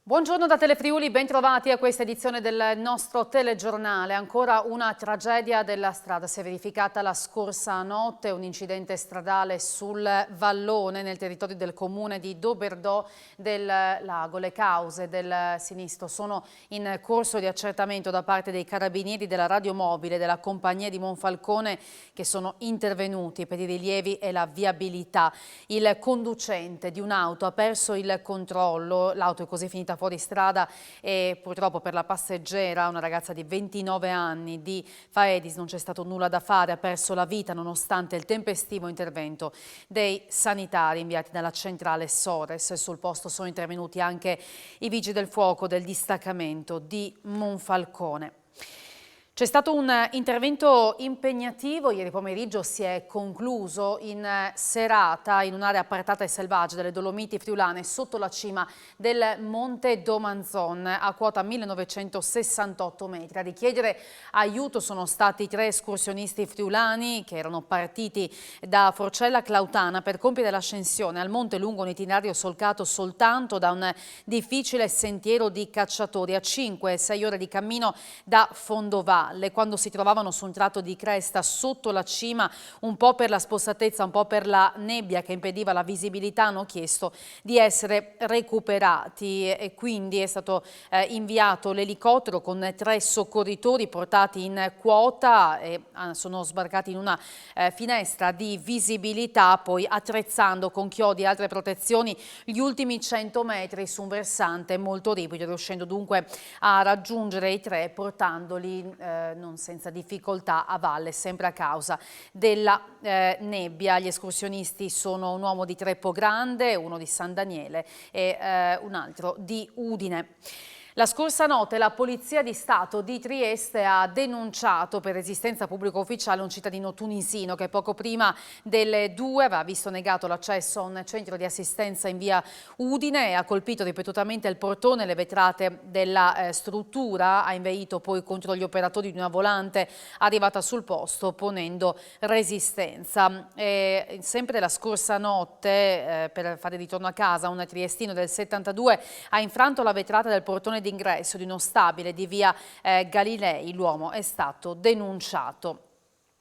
Buongiorno da Telefriuli, ben trovati a questa edizione del nostro telegiornale. Ancora una tragedia della strada si è verificata la scorsa notte, un incidente stradale sul vallone nel territorio del comune di Doberdò del Lago. Le cause del sinistro sono in corso di accertamento da parte dei carabinieri della radiomobile della compagnia di Monfalcone che sono intervenuti per i rilievi e la viabilità. Il conducente di un'auto ha perso il controllo, l'auto è così finita fuori strada e purtroppo per la passeggera, una ragazza di 29 anni di Faedis, non c'è stato nulla da fare, ha perso la vita nonostante il tempestivo intervento dei sanitari inviati dalla centrale Sores. Sul posto sono intervenuti anche i vigili del fuoco del distaccamento di Monfalcone. C'è stato un intervento impegnativo, ieri pomeriggio si è concluso in serata in un'area appartata e selvaggia delle Dolomiti Friulane sotto la cima del Monte Domanzon a quota 1968 metri. A richiedere aiuto sono stati 3 escursionisti friulani che erano partiti da Forcella Clautana per compiere l'ascensione al monte lungo un itinerario solcato soltanto da un difficile sentiero di cacciatori a 5-6 ore di cammino da Fondovalle. Quando si trovavano su un tratto di cresta sotto la cima, un po' per la spossatezza, un po' per la nebbia che impediva la visibilità, hanno chiesto di essere recuperati e quindi è stato inviato l'elicottero con 3 soccorritori portati in quota e sono sbarcati in una finestra di visibilità, poi attrezzando con chiodi e altre protezioni gli ultimi 100 metri su un versante molto ripido, riuscendo dunque a raggiungere i 3 portandoli non senza difficoltà a valle, sempre a causa della nebbia. Gli escursionisti sono un uomo di Treppo Grande, uno di San Daniele e un altro di Udine. La scorsa notte la Polizia di Stato di Trieste ha denunciato per resistenza pubblico ufficiale un cittadino tunisino che poco prima delle 2 aveva visto negato l'accesso a un centro di assistenza in via Udine e ha colpito ripetutamente il portone e le vetrate della struttura, ha inveito poi contro gli operatori di una volante arrivata sul posto ponendo resistenza. Sempre la scorsa notte, per fare ritorno a casa, un triestino del 72 ha infranto la vetrata del portone d'ingresso di uno stabile di via Galilei. L'uomo è stato denunciato.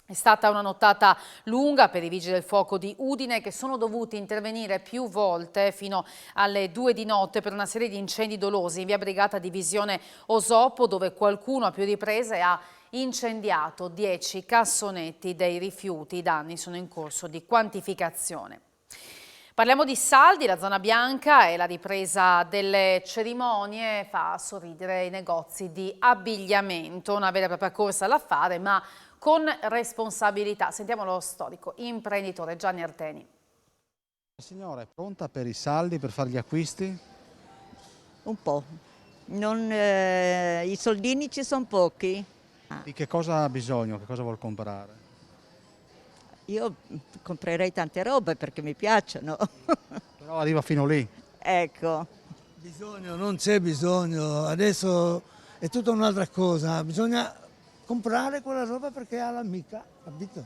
È stata una nottata lunga per i vigili del fuoco di Udine che sono dovuti intervenire più volte fino alle 2 di notte per una serie di incendi dolosi in via Brigata Divisione Osopo, dove qualcuno a più riprese ha incendiato 10 cassonetti dei rifiuti. I danni sono in corso di quantificazione. Parliamo di saldi, la zona bianca e la ripresa delle cerimonie fa sorridere i negozi di abbigliamento, una vera e propria corsa all'affare ma con responsabilità. Sentiamo lo storico imprenditore Gianni Arteni. La signora è pronta per i saldi, per fare gli acquisti? Un po'. I soldini ci sono pochi. Di che cosa ha bisogno, che cosa vuol comprare? Io comprerei tante robe perché mi piacciono. Però arriva fino lì. Ecco. Bisogno, non c'è bisogno, adesso è tutta un'altra cosa, bisogna comprare quella roba perché ha l'amica, capito?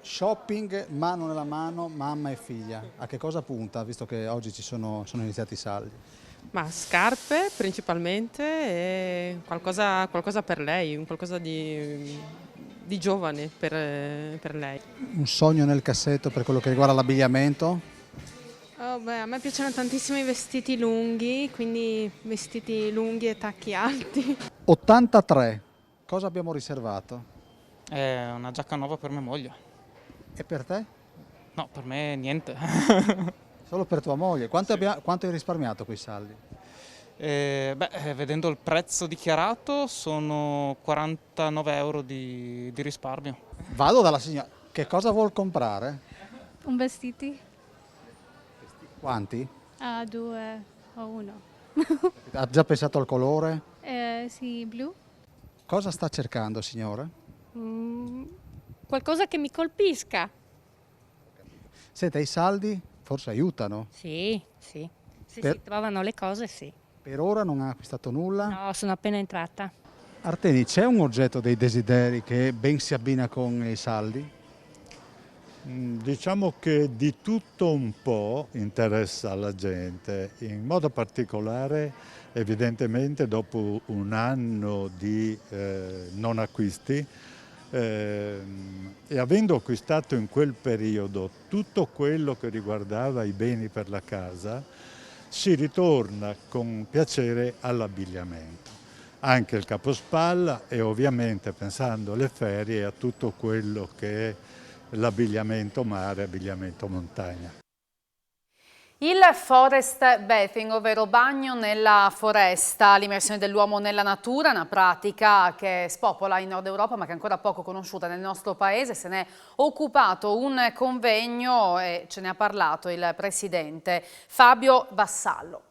Shopping mano nella mano, mamma e figlia. A che cosa punta, visto che oggi sono iniziati i saldi? Ma scarpe principalmente e qualcosa per lei, qualcosa di giovane per lei. Un sogno nel cassetto per quello che riguarda l'abbigliamento? Oh, beh, a me piacciono tantissimo i vestiti lunghi, quindi vestiti lunghi e tacchi alti. 83. Cosa abbiamo riservato? Una giacca nuova per mia moglie. E per te? No, per me niente. Solo per tua moglie. Quanto hai risparmiato quei saldi? Vedendo il prezzo dichiarato sono 49 euro di risparmio. Vado dalla signora. Che cosa vuol comprare? Un vestiti? Quanti? 2 o 1. Ha già pensato al colore? Sì, blu. Cosa sta cercando, signora? Qualcosa che mi colpisca. Senta, i saldi forse aiutano. Sì. Se Per- si trovano le cose, sì. Per ora non ha acquistato nulla. No, sono appena entrata. Arteni, c'è un oggetto dei desideri che ben si abbina con i saldi? Diciamo che di tutto un po' interessa alla gente, in modo particolare evidentemente dopo un anno di non acquisti e avendo acquistato in quel periodo tutto quello che riguardava i beni per la casa, si ritorna con piacere all'abbigliamento. Anche il capospalla e ovviamente pensando alle ferie e a tutto quello che è l'abbigliamento mare, abbigliamento montagna. Il forest bathing, ovvero bagno nella foresta, l'immersione dell'uomo nella natura, una pratica che spopola in Nord Europa ma che è ancora poco conosciuta nel nostro paese. Se ne è occupato un convegno e ce ne ha parlato il presidente Fabio Vassallo.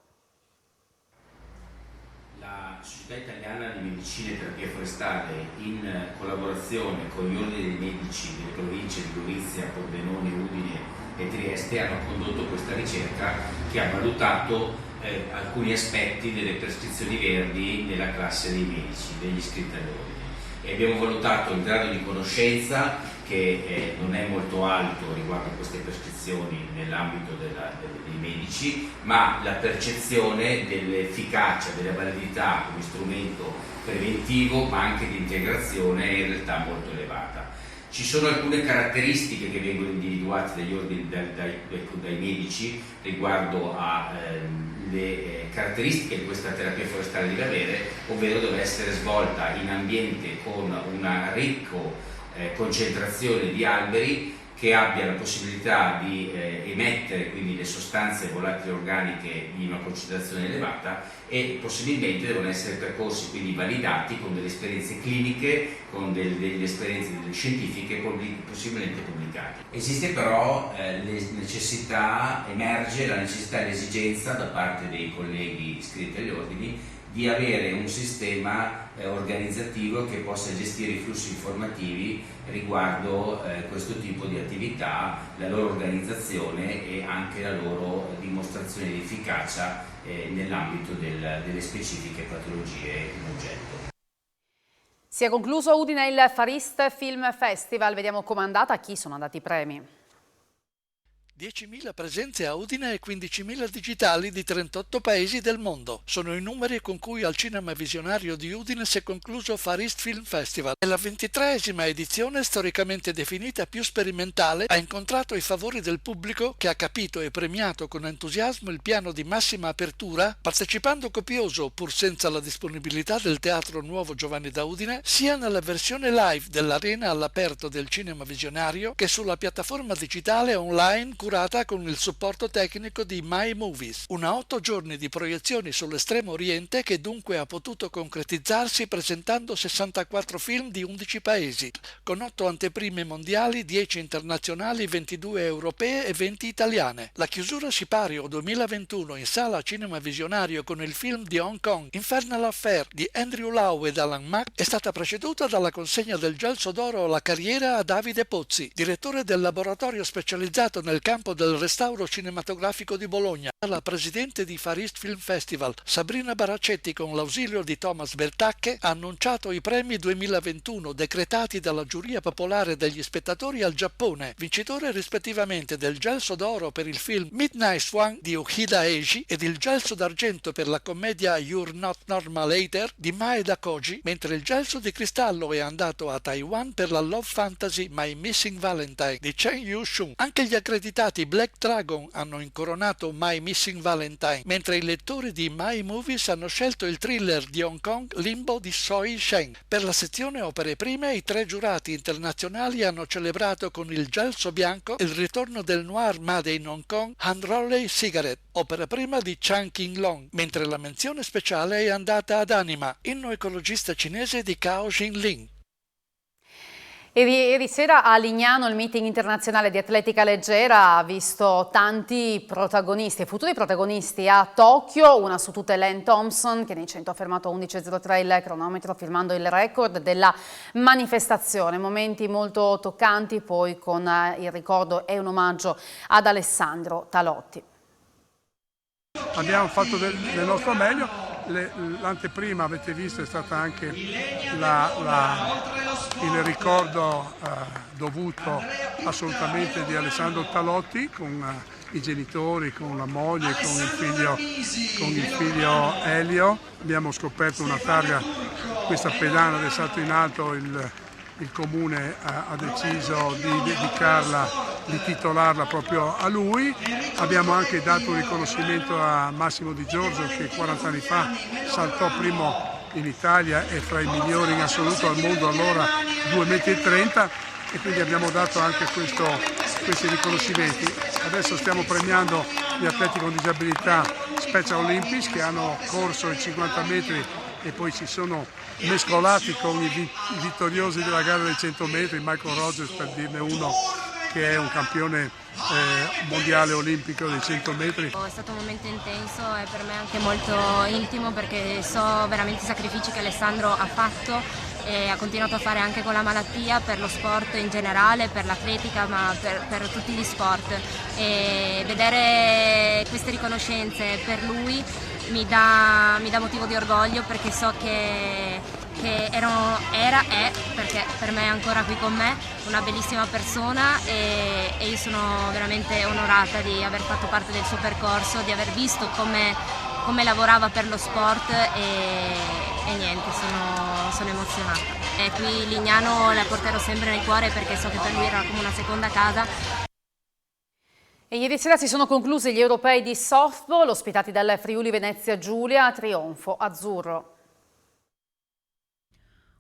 La Società Italiana di Medicina e Terapia Forestale, in collaborazione con gli ordini dei medici delle province di Gorizia, Pordenone, Udine e Trieste, hanno condotto questa ricerca che ha valutato alcuni aspetti delle prescrizioni verdi nella classe dei medici, degli iscritti all'ordine. E abbiamo valutato il grado di conoscenza, che non è molto alto riguardo a queste prescrizioni nell'ambito dei medici, ma la percezione dell'efficacia, della validità come strumento preventivo ma anche di integrazione è in realtà molto elevata. Ci sono alcune caratteristiche che vengono individuate dagli ordini, dai medici riguardo alle caratteristiche che questa terapia forestale deve avere, ovvero deve essere svolta in ambiente con una ricca concentrazione di alberi che abbia la possibilità di emettere quindi le sostanze volatili organiche di una concentrazione elevata e possibilmente devono essere percorsi quindi validati con delle esperienze cliniche, con delle esperienze scientifiche possibilmente pubblicate. Esiste però emerge la necessità e l'esigenza da parte dei colleghi iscritti agli ordini di avere un sistema organizzativo che possa gestire i flussi informativi riguardo questo tipo di attività, la loro organizzazione e anche la loro dimostrazione di efficacia nell'ambito delle specifiche patologie in oggetto. Si è concluso a Udine il Far East Film Festival, vediamo com'è andata, a chi sono andati i premi. 10.000 presenze a Udine e 15.000 digitali di 38 paesi del mondo. Sono i numeri con cui al Cinema Visionario di Udine si è concluso Far East Film Festival. È la 23esima edizione, storicamente definita più sperimentale, ha incontrato i favori del pubblico che ha capito e premiato con entusiasmo il piano di massima apertura, partecipando copioso, pur senza la disponibilità del Teatro Nuovo Giovanni da Udine, sia nella versione live dell'arena all'aperto del Cinema Visionario che sulla piattaforma digitale online curata con il supporto tecnico di My Movies, una 8 giorni di proiezioni sull'estremo oriente che dunque ha potuto concretizzarsi presentando 64 film di 11 paesi, con 8 anteprime mondiali, 10 internazionali, 22 europee e 20 italiane. La chiusura sipario 2021 in sala Cinema Visionario con il film di Hong Kong Infernal Affair di Andrew Lau ed Alan Mak è stata preceduta dalla consegna del Gelso d'Oro alla carriera a Davide Pozzi, direttore del laboratorio specializzato nel campo del restauro cinematografico di Bologna. La presidente di Far East Film Festival, Sabrina Baraccetti, con l'ausilio di Thomas Bertacche, ha annunciato i premi 2021 decretati dalla giuria popolare degli spettatori al Giappone, vincitore rispettivamente del Gelso d'Oro per il film Midnight Swan di Uchida Eiji ed il Gelso d'Argento per la commedia You're Not Normal Later di Maeda Koji, mentre il Gelso di Cristallo è andato a Taiwan per la love fantasy My Missing Valentine di Chen Yu-shun. Anche gli accreditati Black Dragon hanno incoronato My Missing Valentine, mentre i lettori di My Movies hanno scelto il thriller di Hong Kong Limbo di Soi Shen. Per la sezione opere prime, i 3 giurati internazionali hanno celebrato con il Gelso bianco il ritorno del noir made in Hong Kong Unruly Cigarette, opera prima di Chan King-long, mentre la menzione speciale è andata ad Anima, inno ecologista cinese di Cao Jinling. Ieri sera a Lignano il meeting internazionale di atletica leggera ha visto tanti protagonisti, futuri protagonisti. A Tokyo, una su tutte Len Thompson, che nei 100 ha fermato 11.03 il cronometro, firmando il record della manifestazione. Momenti molto toccanti, poi con il ricordo e un omaggio ad Alessandro Talotti. Abbiamo fatto del nostro meglio, l'anteprima avete visto è stata anche la il ricordo dovuto assolutamente di Alessandro Talotti con i genitori, con la moglie, con il figlio Elio. Abbiamo scoperto una targa, questa pedana del salto in alto, il comune ha deciso di dedicarla, di titolarla proprio a lui. Abbiamo anche dato un riconoscimento a Massimo Di Giorgio che 40 anni fa saltò primo in Italia e fra i migliori in assoluto al mondo, allora 2,30 m, e quindi abbiamo dato anche questi riconoscimenti. Adesso stiamo premiando gli atleti con disabilità Special Olympics che hanno corso i 50 metri e poi si sono mescolati con i vittoriosi della gara dei 100 metri, Michael Rogers per dirne uno, che è un campione mondiale olimpico dei 100 metri. È stato un momento intenso e per me anche molto intimo, perché so veramente i sacrifici che Alessandro ha fatto e ha continuato a fare anche con la malattia, per lo sport in generale, per l'atletica, ma per tutti gli sport. E vedere queste riconoscenze per lui mi dà motivo di orgoglio, perché so che è, perché per me è ancora qui con me, una bellissima persona e io sono veramente onorata di aver fatto parte del suo percorso, di aver visto come lavorava per lo sport e niente, sono emozionata. E qui Lignano la porterò sempre nel cuore, perché so che per lui era come una seconda casa. E ieri sera si sono conclusi gli europei di softball, ospitati dal Friuli Venezia Giulia, trionfo azzurro.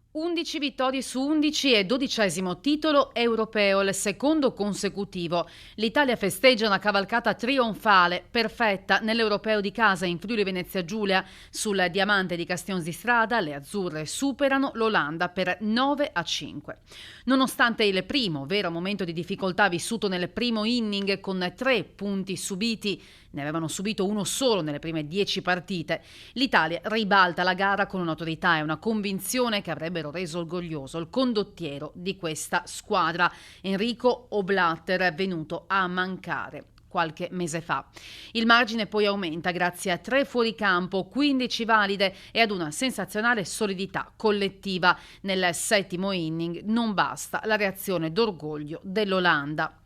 11 vittorie su 11 e 12° titolo europeo, il secondo consecutivo. L'Italia festeggia una cavalcata trionfale, perfetta nell'europeo di casa in Friuli Venezia Giulia. Sul diamante di Castions di Strada le azzurre superano l'Olanda per 9-5. Nonostante il primo vero momento di difficoltà vissuto nel primo inning con 3 punti subiti, ne avevano subito uno solo nelle prime 10 partite, l'Italia ribalta la gara con un'autorità e una convinzione che avrebbero reso orgoglioso il condottiero di questa squadra, Enrico Oblater, venuto a mancare qualche mese fa. Il margine poi aumenta grazie a 3 fuoricampo, 15 valide e ad una sensazionale solidità collettiva. Nel 7° inning non basta la reazione d'orgoglio dell'Olanda.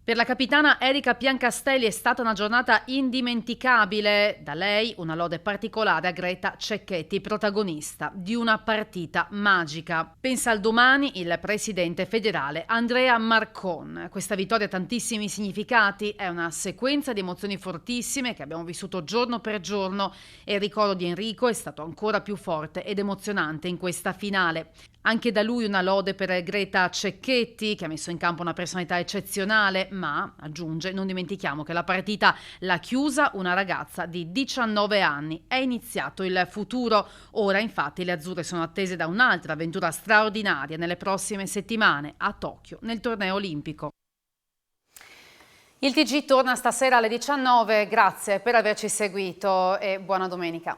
Per la capitana Erika Piancastelli è stata una giornata indimenticabile. Da lei una lode particolare a Greta Cecchetti, protagonista di una partita magica. Pensa al domani il presidente federale Andrea Marcon. Questa vittoria ha tantissimi significati, è una sequenza di emozioni fortissime che abbiamo vissuto giorno per giorno e il ricordo di Enrico è stato ancora più forte ed emozionante in questa finale. Anche da lui una lode per Greta Cecchetti, che ha messo in campo una personalità eccezionale, ma, aggiunge, non dimentichiamo che la partita l'ha chiusa una ragazza di 19 anni. È iniziato il futuro. Ora, infatti, le azzurre sono attese da un'altra avventura straordinaria nelle prossime settimane a Tokyo, nel torneo olimpico. Il TG torna stasera alle 19. Grazie per averci seguito e buona domenica.